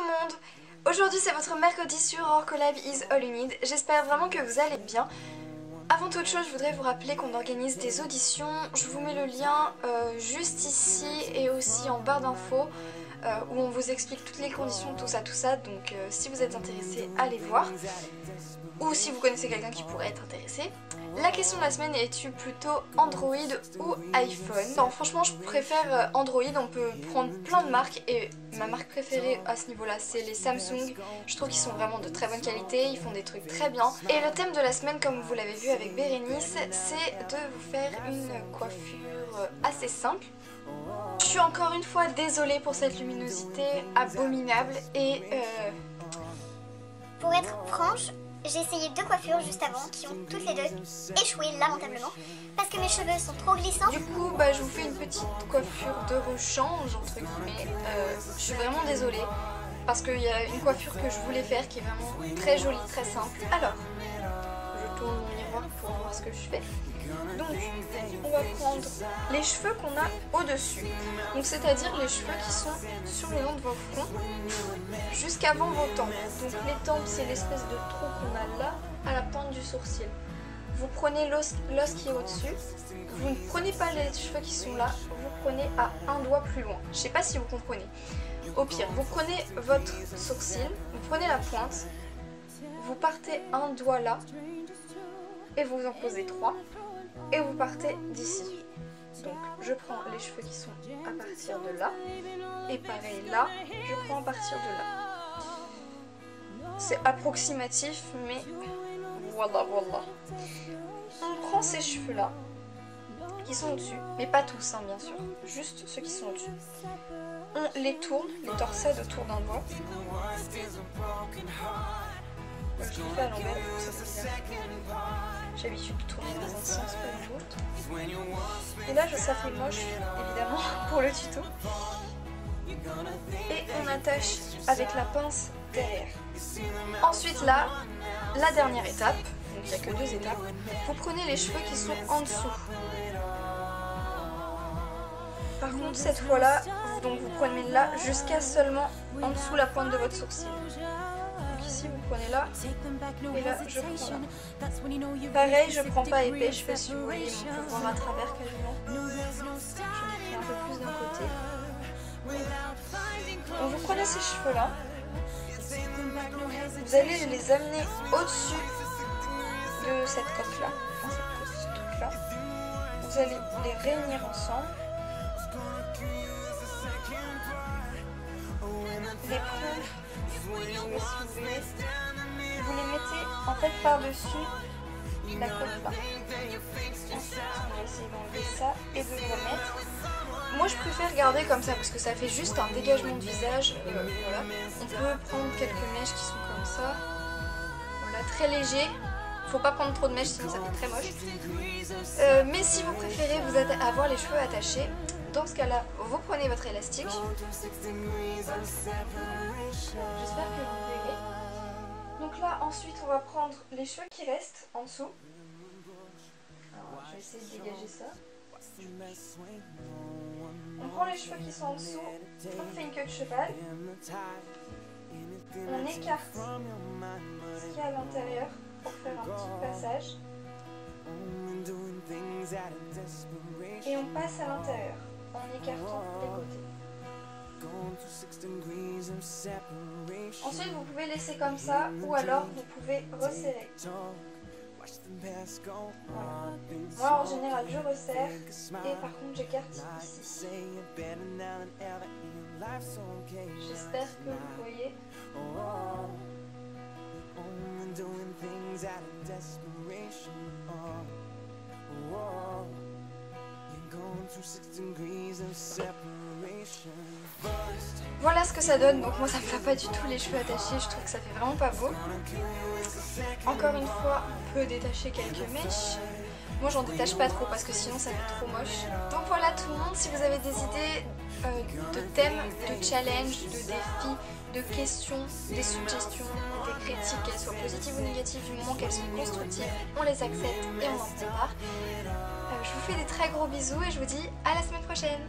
le monde. Aujourd'hui c'est votre mercredi sur Horror Collab is all you need. J'espère vraiment que vous allez bien. Avant toute chose, je voudrais vous rappeler qu'on organise des auditions. Je vous mets le lien juste ici et aussi en barre d'infos où on vous explique toutes les conditions, tout ça. Donc si vous êtes intéressé, allez voir. Ou si vous connaissez quelqu'un qui pourrait être intéressé. La question de la semaine, es-tu plutôt Android ou iPhone? Non, franchement je préfère Android, on peut prendre plein de marques et ma marque préférée à ce niveau là c'est les Samsung. Je trouve qu'ils sont vraiment de très bonne qualité, ils font des trucs très bien. Et le thème de la semaine, comme vous l'avez vu avec Bérénice, c'est de vous faire une coiffure assez simple. Je suis encore une fois désolée pour cette luminosité abominable et pour être franche, j'ai essayé deux coiffures juste avant qui ont toutes les deux échoué lamentablement parce que mes cheveux sont trop glissants. Du coup, je vous fais une petite coiffure de rechange entre guillemets. Je suis vraiment désolée parce qu'il y a une coiffure que je voulais faire qui est vraiment très jolie, très simple. Alors, je tourne mon miroir pour voir ce que je fais. Donc, on va prendre les cheveux qu'on a au-dessus. Donc, c'est-à-dire les cheveux qui sont sur le long de vos fronts jusqu'avant vos tempes. Donc, les tempes, c'est l'espèce de trou qu'on a là, à la pointe du sourcil. Vous prenez l'os qui est au-dessus. Vous ne prenez pas les cheveux qui sont là, vous prenez à un doigt plus loin. Je sais pas si vous comprenez. Au pire, vous prenez votre sourcil, vous prenez la pointe, vous partez un doigt là, et vous en posez 3. Et vous partez d'ici. Donc je prends les cheveux qui sont à partir de là. Et pareil là, je prends à partir de là. C'est approximatif mais voilà. On prend ces cheveux là, qui sont au-dessus, mais pas tous bien sûr, juste ceux qui sont au-dessus. On les tourne, les torsades autour d'un doigt. Je le fais à l'envers, j'ai l'habitude de tourner dans un sens, pas dans l'autre. Et là, ça fait moche, évidemment, pour le tuto. Et on attache avec la pince derrière. Ensuite, là, la dernière étape, donc il n'y a que 2 étapes, vous prenez les cheveux qui sont en dessous. Par contre, cette fois-là, vous prenez là jusqu'à seulement en dessous la pointe de votre sourcil. Ici vous prenez là et là je prends là. Pareil, je prends pas épais, je fais si vous voyez, on peut voir à travers quasiment. Je mets un peu plus d'un côté. Donc vous prenez ces cheveux là, vous allez les amener au-dessus de cette coque là, ce truc là. Vous allez les réunir ensemble. Les prendre. Vous les mettez en fait par-dessus la coque là. Ensuite, on va essayer d'enlever ça et de le remettre. Moi je préfère garder comme ça parce que ça fait juste un dégagement de visage. Voilà. On peut prendre quelques mèches qui sont comme ça. Voilà, très léger. Faut pas prendre trop de mèches sinon ça fait très moche. Mais si vous préférez avoir les cheveux attachés, dans ce cas-là, vous prenez votre élastique. J'espère que vous verrez. Donc là, ensuite, on va prendre les cheveux qui restent en dessous. Alors, je vais essayer de dégager ça. On prend les cheveux qui sont en dessous, on fait une queue de cheval. On écarte ce qu'il y a à l'intérieur pour faire un petit passage. Et on passe à l'intérieur en écartant les côtés. Ensuite vous pouvez laisser comme ça ou alors vous pouvez resserrer. Voilà. Moi en général je resserre et par contre j'écarte ici. J'espère que vous voyez. Voilà ce que ça donne, donc moi ça me va pas du tout les cheveux attachés, je trouve que ça fait vraiment pas beau. Encore une fois, on peut détacher quelques mèches. Moi j'en détache pas trop parce que sinon ça fait trop moche. Donc voilà tout le monde, si vous avez des idées de thèmes, de challenges, de défis, de questions, des suggestions, des critiques, qu'elles soient positives ou négatives, du moment qu'elles sont constructives, on les accepte et on en prépare. Je vous fais des très gros bisous et je vous dis à la semaine prochaine.